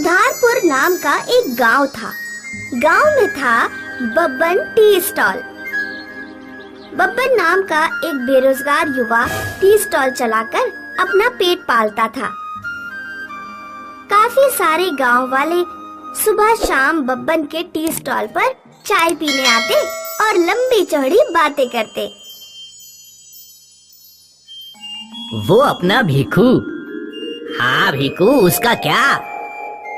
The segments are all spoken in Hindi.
उधारपुर नाम का एक गांव था। गांव में था बब्बन टी स्टॉल। बब्बन नाम का एक बेरोजगार युवा टी स्टॉल चलाकर अपना पेट पालता था। काफी सारे गांव वाले सुबह शाम बब्बन के टी स्टॉल पर चाय पीने आते और लंबी चौड़ी बातें करते। वो अपना भीखू। हाँ भीखू, उसका क्या?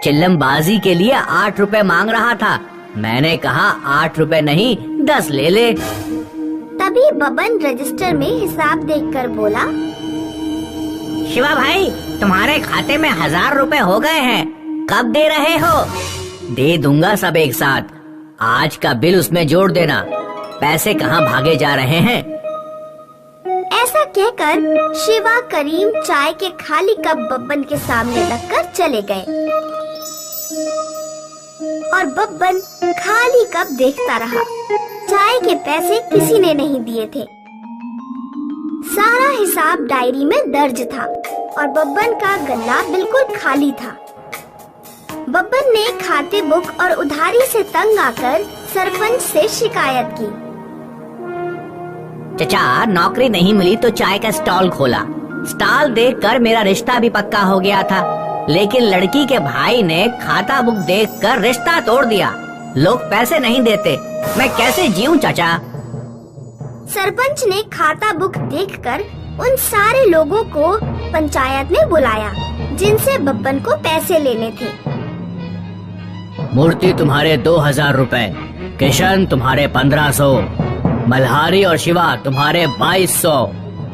चिल्लमबाजी के लिए 8 रुपए मांग रहा था। मैंने कहा 8 रुपए नहीं 10 ले ले। तभी बब्बन रजिस्टर में हिसाब देखकर बोला, शिवा भाई, तुम्हारे खाते में 1000 रुपए हो गए हैं। कब दे रहे हो? दे दूंगा सब एक साथ। आज का बिल उसमें जोड़ देना। पैसे कहाँ भागे जा रहे हैं? ऐसा कहकर शिवा करीम चाय के खाली कप बब्बन के सामने रखकर चले गए और बब्बन खाली कप देखता रहा। चाय के पैसे किसी ने नहीं दिए थे। सारा हिसाब डायरी में दर्ज था और बब्बन का गल्ला बिल्कुल खाली था। बब्बन ने खाते बुक और उधारी से तंग आकर सरपंच से शिकायत की। चचा, नौकरी नहीं मिली तो चाय का स्टॉल खोला। स्टॉल देखकर मेरा रिश्ता भी पक्का हो गया था, लेकिन लड़की के भाई ने खाता बुक देखकर रिश्ता तोड़ दिया। लोग पैसे नहीं देते, मैं कैसे जीऊं चाचा? सरपंच ने खाता बुक देखकर उन सारे लोगों को पंचायत में बुलाया जिनसे बब्बन को पैसे लेने थे। मूर्ति तुम्हारे 2000 रुपए, किशन तुम्हारे 1500, मल्हारी और शिवा तुम्हारे 2200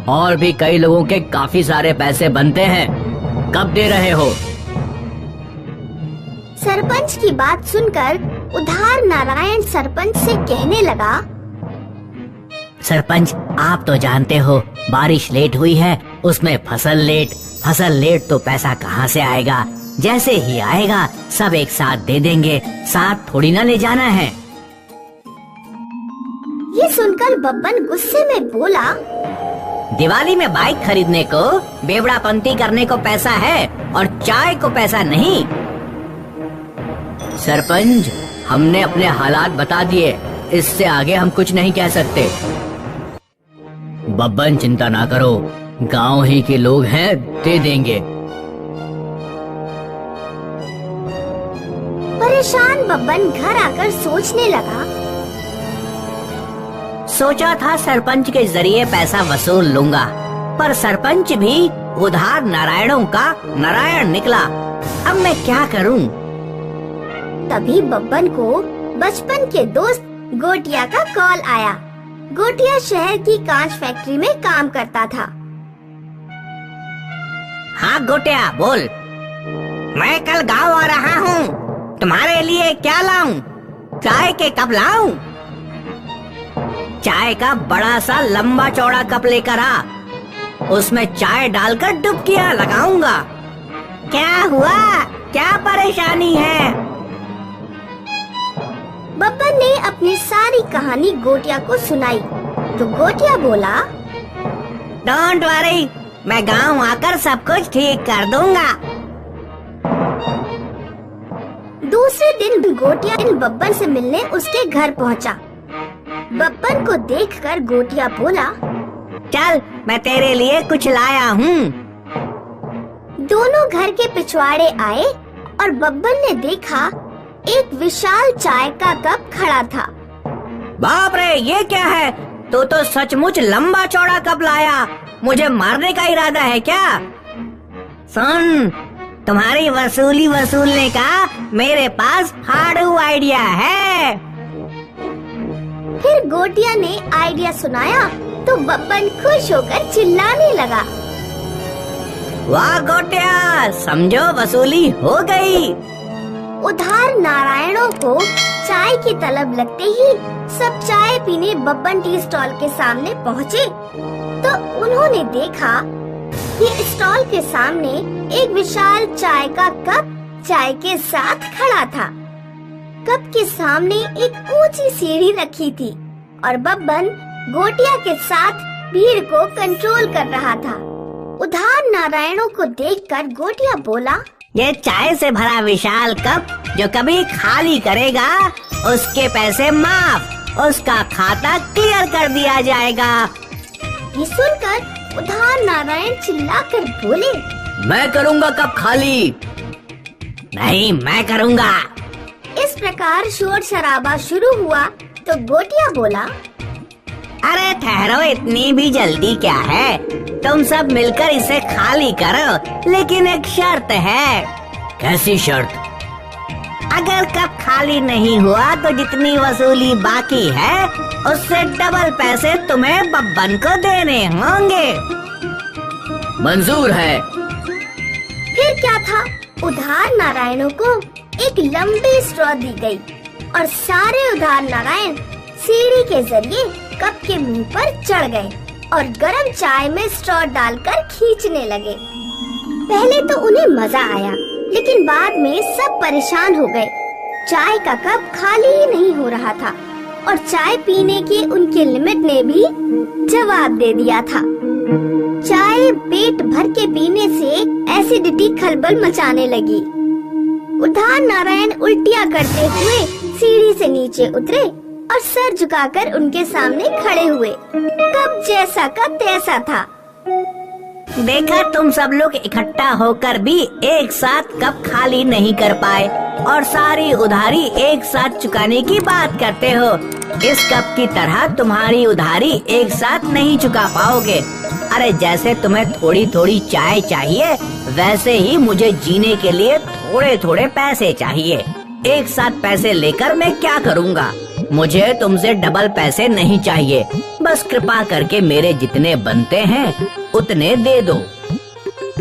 और भी कई लोगों के काफी सारे पैसे बनते हैं। कब दे रहे हो? सरपंच की बात सुनकर उधार नारायण सरपंच से कहने लगा, सरपंच, आप तो जानते हो बारिश लेट हुई है, उसमें फसल लेट तो पैसा कहाँ से आएगा? जैसे ही आएगा सब एक साथ दे देंगे, साथ थोड़ी ना ले जाना है। ये सुनकर बब्बन गुस्से में बोला, दिवाली में बाइक खरीदने को, बेवड़ापंती करने को पैसा है और चाय को पैसा नहीं। सरपंच, हमने अपने हालात बता दिए, इससे आगे हम कुछ नहीं कह सकते। बब्बन, चिंता ना करो, गांव ही के लोग हैं, दे देंगे। परेशान बब्बन घर आकर सोचने लगा, सोचा था सरपंच के जरिए पैसा वसूल लूंगा, पर सरपंच भी उधार नारायणों का नारायण निकला। अब मैं क्या करूं? तभी बब्बन को बचपन के दोस्त गोटिया का कॉल आया। गोटिया शहर की कांच फैक्ट्री में काम करता था। हाँ गोटिया, बोल। मैं कल गांव आ रहा हूँ, तुम्हारे लिए क्या लाऊं? चाय के कप लाऊं? चाय का बड़ा सा लंबा चौड़ा कप लेकर आ, उसमें चाय डालकर डुबकियां लगाऊंगा। क्या हुआ? क्या परेशानी है? बब्बन ने अपनी सारी कहानी गोटिया को सुनाई तो गोटिया बोला, डोंट वरी, मैं गांव आकर सब कुछ ठीक कर दूंगा। दूसरे दिन गोटिया बब्बन से मिलने उसके घर पहुंचा। बब्बन को देखकर गोटिया बोला, चल मैं तेरे लिए कुछ लाया हूँ। दोनों घर के पिछवाड़े आए और बब्बन ने देखा एक विशाल चाय का कप खड़ा था। बाप रे, ये क्या है? तू तो सचमुच लंबा चौड़ा कप लाया। मुझे मारने का इरादा है क्या? सुन, तुम्हारी वसूली वसूलने का मेरे पास हार्डू आइडिया है। फिर गोटिया ने आइडिया सुनाया तो बब्बन खुश होकर चिल्लाने लगा, वाह गोटिया, समझो वसूली हो गई। उधार नारायणों को चाय की तलब लगते ही सब चाय पीने बब्बन टी स्टॉल के सामने पहुँचे तो उन्होंने देखा कि स्टॉल के सामने एक विशाल चाय का कप चाय के साथ खड़ा था। कप के सामने एक ऊंची सीढ़ी रखी थी और बब्बन गोटिया के साथ भीड़ को कंट्रोल कर रहा था। उधार नारायणों को देखकर गोटिया बोला, ये चाय से भरा विशाल कप जो कभी खाली करेगा उसके पैसे माफ, उसका खाता क्लियर कर दिया जाएगा। ये सुनकर उधार नारायण चिल्लाकर बोले, मैं करूँगा कप खाली। नहीं, मैं करूँगा। इस प्रकार शोर शराबा शुरू हुआ तो गोटिया बोला, अरे ठहरो, इतनी भी जल्दी क्या है? तुम सब मिलकर इसे खाली करो, लेकिन एक शर्त है। कैसी शर्त? अगर कप खाली नहीं हुआ तो जितनी वसूली बाकी है उससे डबल पैसे तुम्हें बब्बन को देने होंगे। मंजूर है। फिर क्या था, उधार नारायणों को एक लंबी स्ट्रॉ दी गई और सारे उधार नारायण सीढ़ी के जरिए कप के मुंह पर चढ़ गए और गरम चाय में स्ट्रॉ डालकर खींचने लगे। पहले तो उन्हें मजा आया, लेकिन बाद में सब परेशान हो गए। चाय का कप खाली ही नहीं हो रहा था और चाय पीने की उनके लिमिट ने भी जवाब दे दिया था। चाय पेट भर के पीने से एसिडिटी खलबल मचाने लगी। उधार नारायण उल्टियाँ करते हुए सीढ़ी से नीचे उतरे और सर झुकाकर उनके सामने खड़े हुए। कब जैसा का तैसा था। देखा, तुम सब लोग इकट्ठा होकर भी एक साथ कप खाली नहीं कर पाए और सारी उधारी एक साथ चुकाने की बात करते हो। इस कप की तरह तुम्हारी उधारी एक साथ नहीं चुका पाओगे। अरे जैसे तुम्हें थोड़ी थोड़ी चाय चाहिए, वैसे ही मुझे जीने के लिए थोड़े थोड़े पैसे चाहिए। एक साथ पैसे लेकर मैं क्या करूँगा? मुझे तुमसे डबल पैसे नहीं चाहिए। बस कृपा करके मेरे जितने बनते हैं उतने दे दो।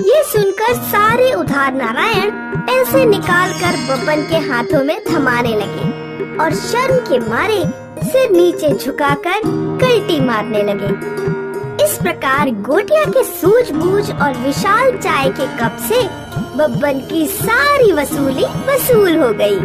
ये सुनकर सारे उधार नारायण पैसे निकालकर बब्बन के हाथों में थमाने लगे और शर्म के मारे सिर नीचे झुकाकर कल्टी मारने लगे। इस प्रकार गोटिया के सूझबूझ और विशाल चाय के कप से बब्बन की सारी वसूली वसूल हो गई।